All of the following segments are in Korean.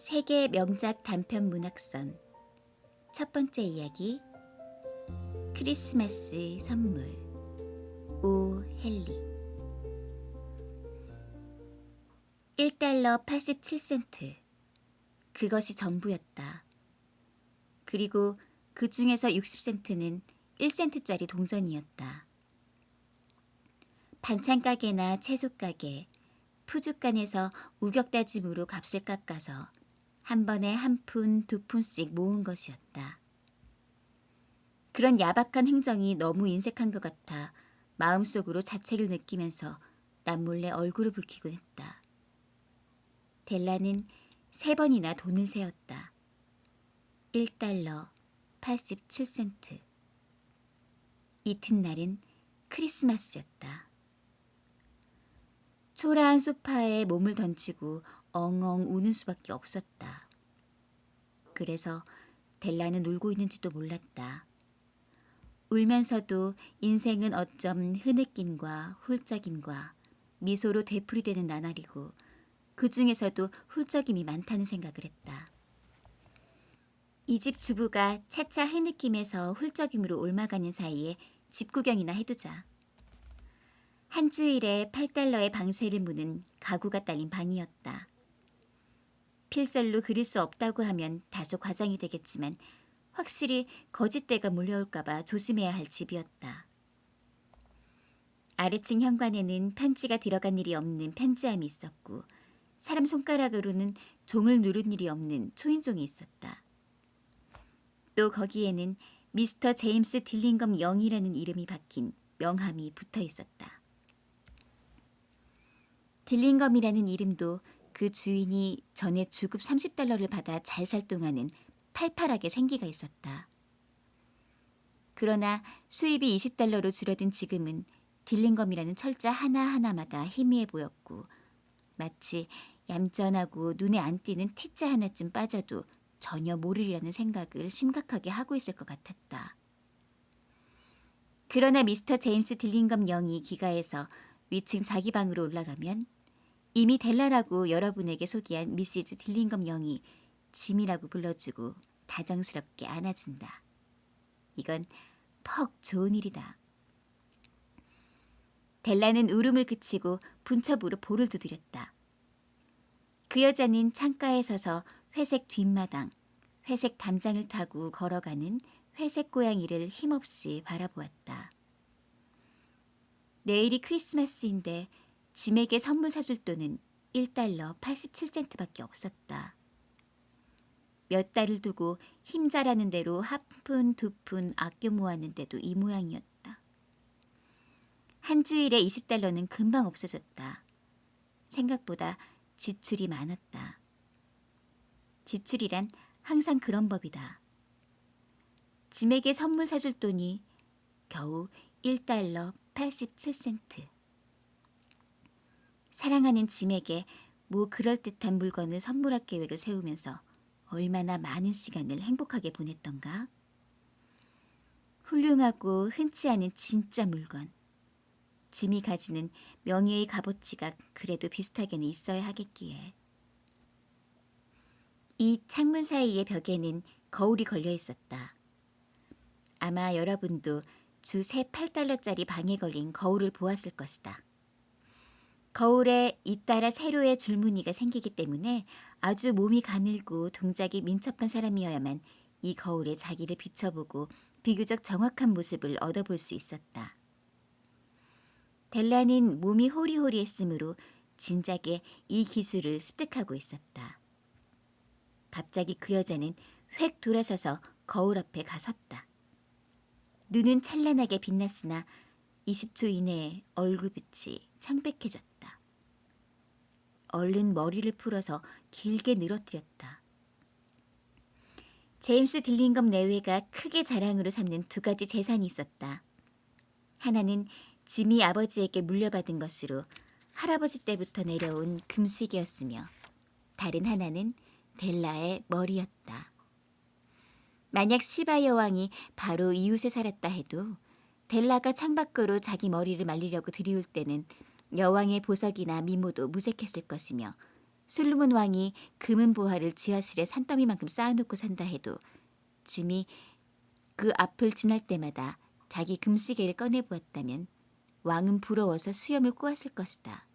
세계 명작 단편 문학선 첫 번째 이야기 크리스마스 선물 오 헨리 1달러 87센트 그것이 전부였다. 그리고 그 중에서 60센트는 1센트짜리 동전이었다. 반찬 가게나 채소 가게, 푸주간에서 우격다짐으로 값을 깎아서 한 번에 한 푼, 두 푼씩 모은 것이었다. 그런 야박한 행정이 너무 인색한 것 같아 마음속으로 자책을 느끼면서 남몰래 얼굴을 붉히곤 했다. 델라는 3번이나 돈을 세었다. 1달러 87센트. 이튿날은 크리스마스였다. 초라한 소파에 몸을 던지고 엉엉 우는 수밖에 없었다. 그래서 델라는 울고 있는지도 몰랐다. 울면서도 인생은 어쩜 흐느낌과 훌쩍임과 미소로 되풀이되는 나날이고 그 중에서도 훌쩍임이 많다는 생각을 했다. 이 집 주부가 차차 흐느낌에서 훌쩍임으로 옮아가는 사이에 집 구경이나 해두자. 한 주일에 8달러의 방세를 무는 가구가 딸린 방이었다. 필설로 그릴 수 없다고 하면 다소 과장이 되겠지만 확실히 거짓대가 몰려올까봐 조심해야 할 집이었다. 아래층 현관에는 편지가 들어간 일이 없는 편지함이 있었고 사람 손가락으로는 종을 누른 일이 없는 초인종이 있었다. 또 거기에는 미스터 제임스 딜링검 영이라는 이름이 박힌 명함이 붙어 있었다. 딜링검이라는 이름도 그 주인이 전에 주급 30달러를 받아 잘 살 동안은 팔팔하게 생기가 있었다. 그러나 수입이 20달러로 줄어든 지금은 딜링검이라는 철자 하나하나마다 희미해 보였고 마치 얌전하고 눈에 안 띄는 T자 하나쯤 빠져도 전혀 모르리라는 생각을 심각하게 하고 있을 것 같았다. 그러나 미스터 제임스 딜링검 영이 귀가해서 위층 자기 방으로 올라가면 이미 델라라고 여러분에게 소개한 미시즈 딜링검 영이 짐이라고 불러주고 다정스럽게 안아준다. 이건 퍽 좋은 일이다. 델라는 울음을 그치고 분첩으로 볼을 두드렸다. 그 여자는 창가에 서서 회색 뒷마당, 회색 담장을 타고 걸어가는 회색 고양이를 힘없이 바라보았다. 내일이 크리스마스인데 짐에게 선물 사줄 돈은 1달러 87센트밖에 없었다. 몇 달을 두고 힘자라는 대로 한 푼, 두 푼 아껴 모았는데도 이 모양이었다. 한 주일에 20달러는 금방 없어졌다. 생각보다 지출이 많았다. 지출이란 항상 그런 법이다. 짐에게 선물 사줄 돈이 겨우 1달러 87센트. 사랑하는 짐에게 뭐 그럴듯한 물건을 선물할 계획을 세우면서 얼마나 많은 시간을 행복하게 보냈던가. 훌륭하고 흔치 않은 진짜 물건. 짐이 가지는 명예의 값어치가 그래도 비슷하게는 있어야 하겠기에. 이 창문 사이의 벽에는 거울이 걸려 있었다. 아마 여러분도 주 새 8달러짜리 방에 걸린 거울을 보았을 것이다. 거울에 잇따라 세로의 줄무늬가 생기기 때문에 아주 몸이 가늘고 동작이 민첩한 사람이어야만 이 거울에 자기를 비춰보고 비교적 정확한 모습을 얻어볼 수 있었다. 델라는 몸이 호리호리했으므로 진작에 이 기술을 습득하고 있었다. 갑자기 그 여자는 획 돌아서서 거울 앞에 가섰다. 눈은 찬란하게 빛났으나 20초 이내에 얼굴빛이 창백해졌다. 얼른 머리를 풀어서 길게 늘어뜨렸다. 제임스 딜링검 내외가 크게 자랑으로 삼는 2가지 재산이 있었다. 하나는 짐이 아버지에게 물려받은 것으로 할아버지 때부터 내려온 금식이었으며 다른 하나는 델라의 머리였다. 만약 시바 여왕이 바로 이웃에 살았다 해도 델라가 창밖으로 자기 머리를 말리려고 들이울 때는 여왕의 보석이나 미모도 무색했을 것이며 솔로몬 왕이 금은 보화를 지하실에 산더미만큼 쌓아놓고 산다 해도 짐이 그 앞을 지날 때마다 자기 금시계를 꺼내보았다면 왕은 부러워서 수염을 꼬았을 것이다.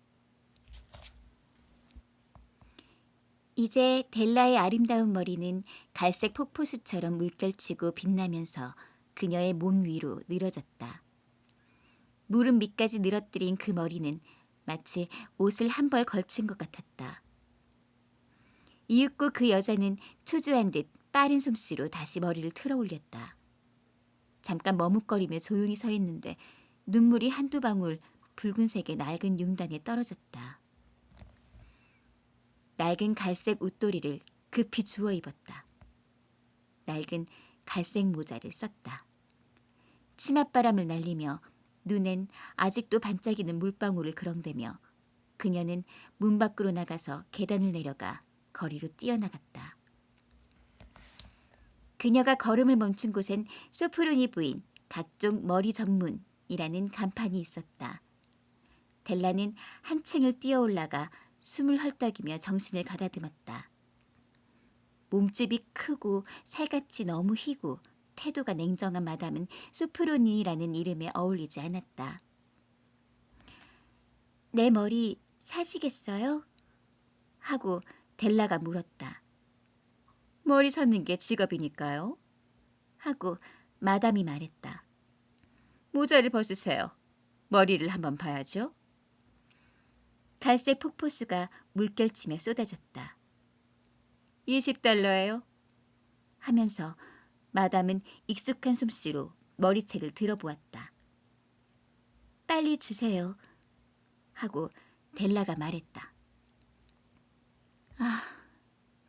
이제 델라의 아름다운 머리는 갈색 폭포수처럼 물결치고 빛나면서 그녀의 몸 위로 늘어졌다. 무릎 밑까지 늘어뜨린 그 머리는 마치 옷을 한 벌 걸친 것 같았다. 이윽고 그 여자는 초조한 듯 빠른 솜씨로 다시 머리를 틀어 올렸다. 잠깐 머뭇거리며 조용히 서 있는데 눈물이 한두 방울 붉은색의 낡은 융단에 떨어졌다. 낡은 갈색 웃도리를 급히 주워 입었다. 낡은 갈색 모자를 썼다. 치맛바람을 날리며 눈엔 아직도 반짝이는 물방울을 그렁대며 그녀는 문 밖으로 나가서 계단을 내려가 거리로 뛰어나갔다. 그녀가 걸음을 멈춘 곳엔 소프로니 부인 각종 머리 전문이라는 간판이 있었다. 델라는 한층을 뛰어 올라가 숨을 헐떡이며 정신을 가다듬었다. 몸집이 크고 살갗이 너무 희고 태도가 냉정한 마담은 소프로니라는 이름에 어울리지 않았다. 내 머리 사시겠어요? 하고 델라가 물었다. 머리 젓는 게 직업이니까요. 하고 마담이 말했다. 모자를 벗으세요. 머리를 한번 봐야죠. 갈색 폭포수가 물결치며 쏟아졌다. $20예요. 하면서 마담은 익숙한 솜씨로 머리채를 들어보았다. 빨리 주세요. 하고 델라가 말했다.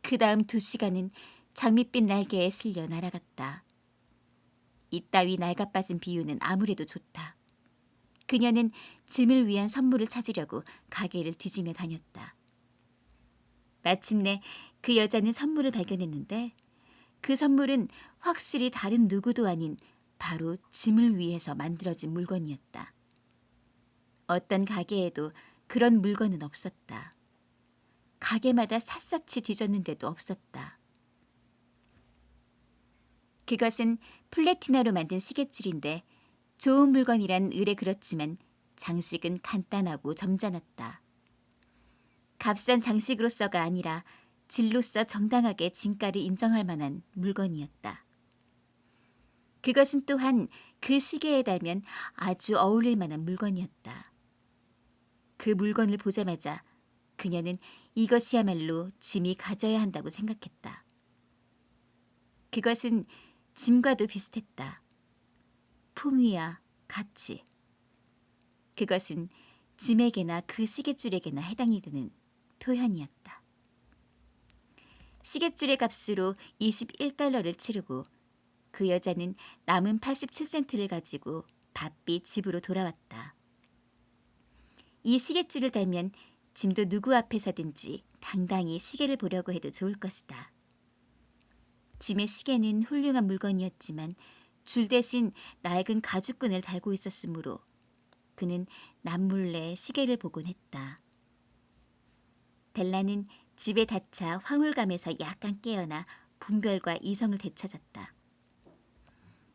그 다음 2시간은 장밋빛 날개에 실려 날아갔다. 이따위 낡아빠진 비유는 아무래도 좋다. 그녀는 짐을 위한 선물을 찾으려고 가게를 뒤지며 다녔다. 마침내 그 여자는 선물을 발견했는데 그 선물은 확실히 다른 누구도 아닌 바로 짐을 위해서 만들어진 물건이었다. 어떤 가게에도 그런 물건은 없었다. 가게마다 샅샅이 뒤졌는데도 없었다. 그것은 플래티나로 만든 시계줄인데 좋은 물건이란 의뢰 그렇지만 장식은 간단하고 점잖았다. 값싼 장식으로서가 아니라 질로서 정당하게 진가를 인정할 만한 물건이었다. 그것은 또한 그 시계에 달면 아주 어울릴 만한 물건이었다. 그 물건을 보자마자 그녀는 이것이야말로 짐이 가져야 한다고 생각했다. 그것은 짐과도 비슷했다. 품위와 가치. 그것은 짐에게나 그 시계줄에게나 해당이 되는 표현이었다. 시계줄의 값으로 $21를 치르고 그 여자는 남은 87센트를 가지고 바삐 집으로 돌아왔다. 이 시계줄을 달면 짐도 누구 앞에서든지 당당히 시계를 보려고 해도 좋을 것이다. 짐의 시계는 훌륭한 물건이었지만 줄 대신 낡은 가죽끈을 달고 있었으므로 그는 남몰래 시계를 보곤 했다. 델라는 집에 닫혀 황홀감에서 약간 깨어나 분별과 이성을 되찾았다.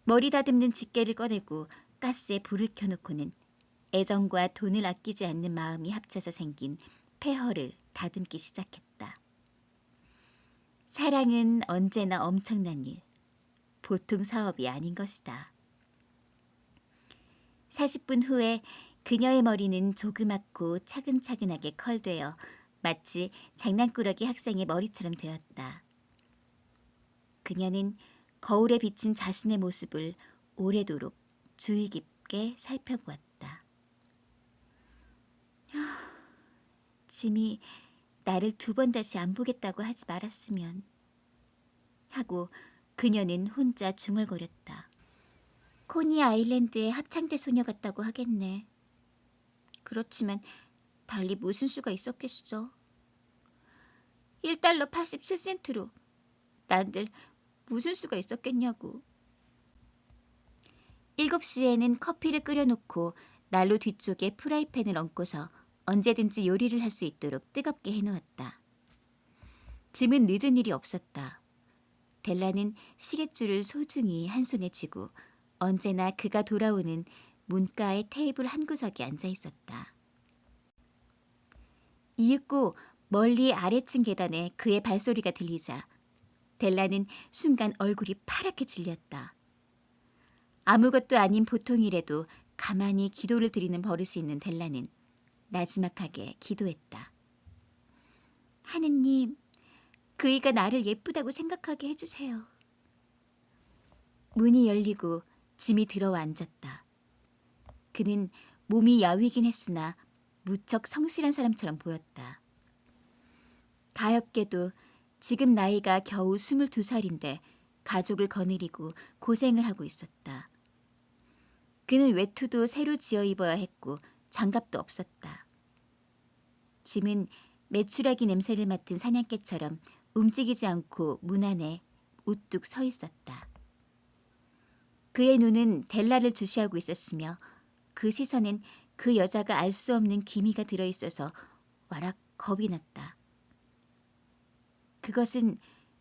머리 다듬는 집게를 꺼내고 가스에 불을 켜놓고는 애정과 돈을 아끼지 않는 마음이 합쳐서 생긴 폐허를 다듬기 시작했다. 사랑은 언제나 엄청난 일, 보통 사업이 아닌 것이다. 40분 후에 그녀의 머리는 조그맣고 차근차근하게 컬되어 마치 장난꾸러기 학생의 머리처럼 되었다. 그녀는 거울에 비친 자신의 모습을 오래도록 주의 깊게 살펴보았다. 짐이 나를 2번 다시 안 보겠다고 하지 말았으면 하고 그녀는 혼자 중얼거렸다. 코니 아일랜드의 합창대 소녀 같다고 하겠네. 그렇지만 달리 무슨 수가 있었겠어. $1.87로 난들 무슨 수가 있었겠냐고. 7시에는 커피를 끓여놓고 난로 뒤쪽에 프라이팬을 얹고서 언제든지 요리를 할 수 있도록 뜨겁게 해놓았다. 짐은 늦은 일이 없었다. 델라는 시계줄을 소중히 한 손에 쥐고 언제나 그가 돌아오는 문가의 테이블 한 구석에 앉아 있었다. 이윽고 멀리 아래층 계단에 그의 발소리가 들리자 델라는 순간 얼굴이 파랗게 질렸다. 아무것도 아닌 보통 일에도 가만히 기도를 드리는 버릇이 있는 델라는 나지막하게 기도했다. 하느님, 그이가 나를 예쁘다고 생각하게 해주세요. 문이 열리고 짐이 들어와 앉았다. 그는 몸이 야위긴 했으나 무척 성실한 사람처럼 보였다. 가엾게도 지금 나이가 겨우 22살인데 가족을 거느리고 고생을 하고 있었다. 그는 외투도 새로 지어 입어야 했고 장갑도 없었다. 짐은 메추라기 냄새를 맡은 사냥개처럼 움직이지 않고 문 안에 우뚝 서 있었다. 그의 눈은 델라를 주시하고 있었으며 그 시선엔 그 여자가 알 수 없는 기미가 들어있어서 와락 겁이 났다. 그것은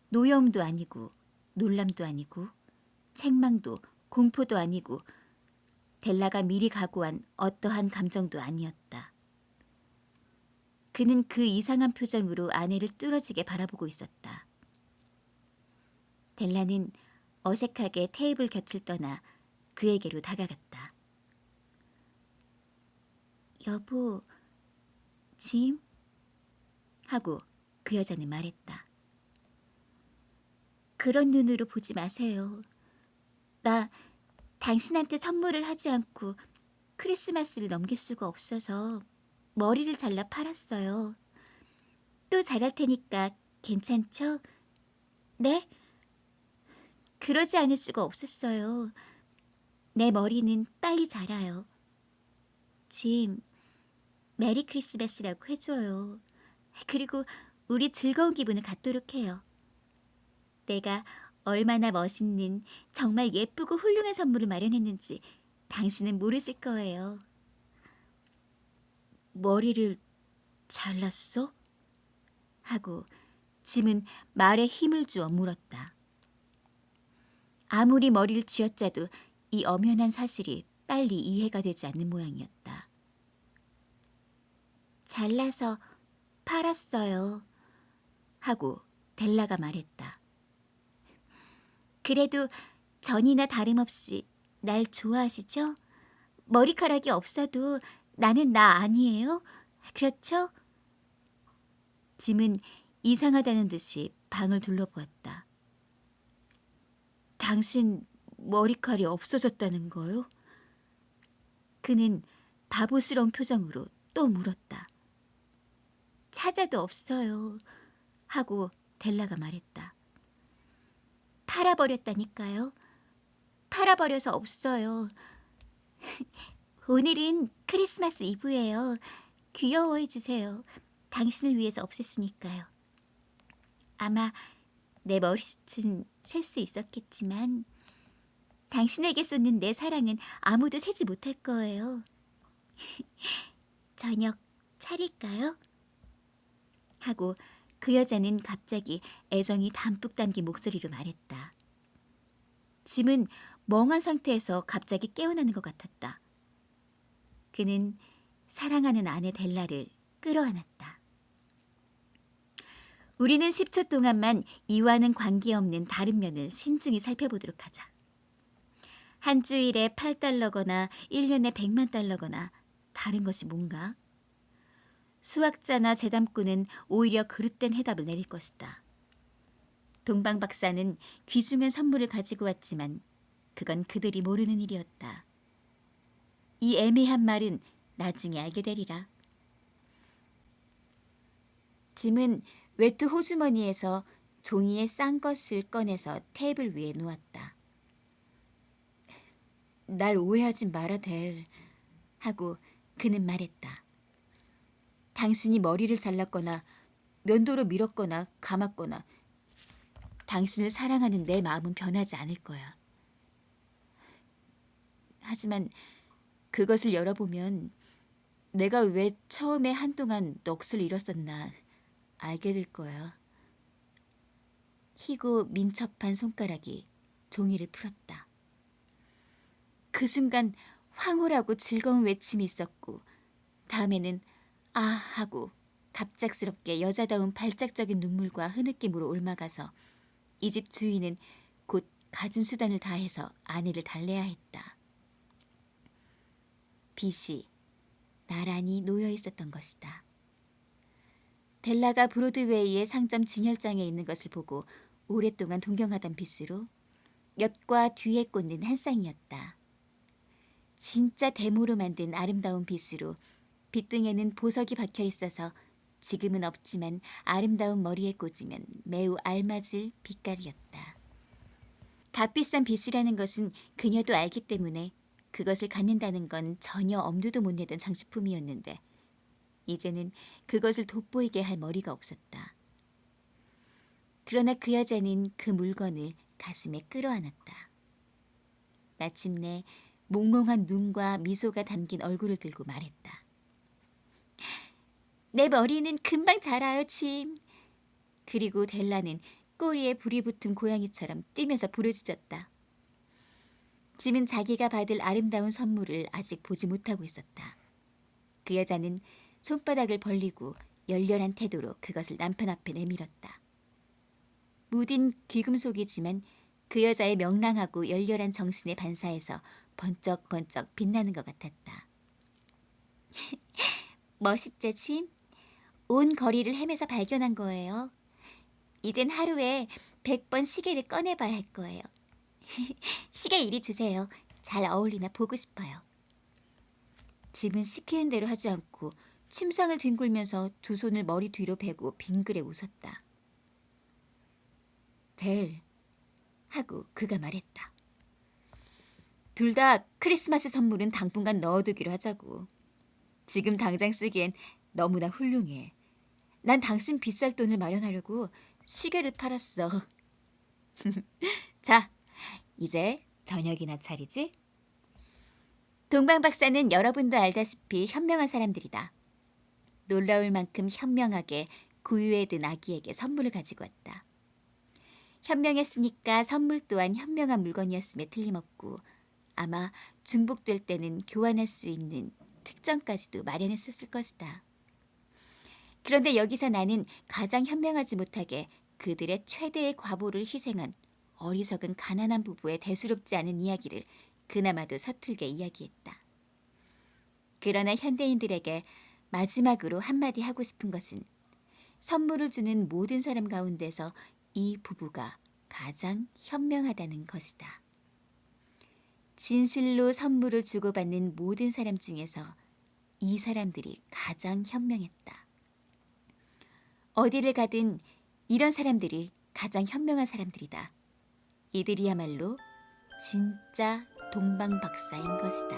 노여움도 아니고 놀람도 아니고 책망도 공포도 아니고 델라가 미리 각오한 어떠한 감정도 아니었다. 그는 그 이상한 표정으로 아내를 뚫어지게 바라보고 있었다. 델라는 어색하게 테이블 곁을 떠나 그에게로 다가갔다. 여보, 짐? 하고 그 여자는 말했다. 그런 눈으로 보지 마세요. 나 당신한테 선물을 하지 않고 크리스마스를 넘길 수가 없어서 머리를 잘라 팔았어요. 또 잘할 테니까 괜찮죠? 네? 그러지 않을 수가 없었어요. 내 머리는 빨리 자라요. 짐, 메리 크리스마스라고 해줘요. 그리고 우리 즐거운 기분을 갖도록 해요. 내가 얼마나 멋있는 정말 예쁘고 훌륭한 선물을 마련했는지 당신은 모르실 거예요. 머리를 잘랐어? 하고 짐은 말에 힘을 주어 물었다. 아무리 머리를 쥐어짜도 이 엄연한 사실이 빨리 이해가 되지 않는 모양이었다. 잘라서 팔았어요. 하고 델라가 말했다. 그래도 전이나 다름없이 날 좋아하시죠? 머리카락이 없어도 나는 나 아니에요? 그렇죠? 짐은 이상하다는 듯이 방을 둘러보았다. 당신 머리칼이 없어졌다는 거요? 그는 바보스러운 표정으로 또 물었다. 찾아도 없어요. 하고 델라가 말했다. 팔아버렸다니까요. 팔아버려서 없어요. 오늘은 크리스마스 이브예요. 귀여워해 주세요. 당신을 위해서 없앴으니까요. 아마 내 머리숱은 셀 수 있었겠지만 당신에게 쏟는 내 사랑은 아무도 세지 못할 거예요. 저녁 차릴까요? 하고 그 여자는 갑자기 애정이 담뿍 담긴 목소리로 말했다. 짐은 멍한 상태에서 갑자기 깨어나는 것 같았다. 그는 사랑하는 아내 델라를 끌어안았다. 우리는 10초 동안만 이와는 관계없는 다른 면을 신중히 살펴보도록 하자. 한 주일에 8달러거나 1년에 100만 달러거나 다른 것이 뭔가? 수학자나 재담꾼은 오히려 그릇된 해답을 내릴 것이다. 동방 박사는 귀중한 선물을 가지고 왔지만 그건 그들이 모르는 일이었다. 이 애매한 말은 나중에 알게 되리라. 짐은 외투 호주머니에서 종이에 싼 것을 꺼내서 테이블 위에 놓았다. 날 오해하지 마라, 델. 하고 그는 말했다. 당신이 머리를 잘랐거나 면도로 밀었거나 감았거나 당신을 사랑하는 내 마음은 변하지 않을 거야. 하지만 그것을 열어보면 내가 왜 처음에 한동안 넋을 잃었었나 알게 될 거야. 희고 민첩한 손가락이 종이를 풀었다. 그 순간 황홀하고 즐거운 외침이 있었고 다음에는 아 하고 갑작스럽게 여자다운 발작적인 눈물과 흐느낌으로 옮아가서 이 집 주인은 곧 가진 수단을 다해서 아내를 달래야 했다. 빚이 나란히 놓여 있었던 것이다. 델라가 브로드웨이의 상점 진열장에 있는 것을 보고 오랫동안 동경하던 빗으로 옆과 뒤에 꽂는 한 쌍이었다. 진짜 대모로 만든 아름다운 빗으로 빗등에는 보석이 박혀 있어서 지금은 없지만 아름다운 머리에 꽂으면 매우 알맞을 빛깔이었다. 값비싼 빗이라는 것은 그녀도 알기 때문에 그것을 갖는다는 건 전혀 엄두도 못 내던 장식품이었는데 이제는 그것을 돋보이게 할 머리가 없었다. 그러나 그 여자는 그 물건을 가슴에 끌어안았다. 마침내 몽롱한 눈과 미소가 담긴 얼굴을 들고 말했다. 내 머리는 금방 자라요, 침. 그리고 델라는 꼬리에 불이 붙은 고양이처럼 뛰면서 부르짖었다. 짐은 자기가 받을 아름다운 선물을 아직 보지 못하고 있었다. 그 여자는 손바닥을 벌리고 열렬한 태도로 그것을 남편 앞에 내밀었다. 무딘 귀금속이지만 그 여자의 명랑하고 열렬한 정신의 반사에서 번쩍번쩍 빛나는 것 같았다. 멋있죠, 침? 온 거리를 헤매서 발견한 거예요. 이젠 하루에 100번 시계를 꺼내봐야 할 거예요. 시계 이리 주세요. 잘 어울리나 보고 싶어요. 짐은 시키는 대로 하지 않고 침상을 뒹굴면서 두 손을 머리 뒤로 베고 빙그레 웃었다. 델, 하고 그가 말했다. 둘 다 크리스마스 선물은 당분간 넣어두기로 하자고. 지금 당장 쓰기엔 너무나 훌륭해. 난 당신 비쌀 돈을 마련하려고 시계를 팔았어. 자, 이제 저녁이나 차리지? 동방 박사는 여러분도 알다시피 현명한 사람들이다. 놀라울 만큼 현명하게 구유에 든 아기에게 선물을 가지고 왔다. 현명했으니까 선물 또한 현명한 물건이었음에 틀림없고 아마 중복될 때는 교환할 수 있는 특전까지도 마련했었을 것이다. 그런데 여기서 나는 가장 현명하지 못하게 그들의 최대의 과보를 희생한 어리석은 가난한 부부의 대수롭지 않은 이야기를 그나마도 서툴게 이야기했다. 그러나 현대인들에게 마지막으로 한마디 하고 싶은 것은 선물을 주는 모든 사람 가운데서 이 부부가 가장 현명하다는 것이다. 진실로 선물을 주고받는 모든 사람 중에서 이 사람들이 가장 현명했다. 어디를 가든 이런 사람들이 가장 현명한 사람들이다. 이들이야말로 진짜 동방박사인 것이다.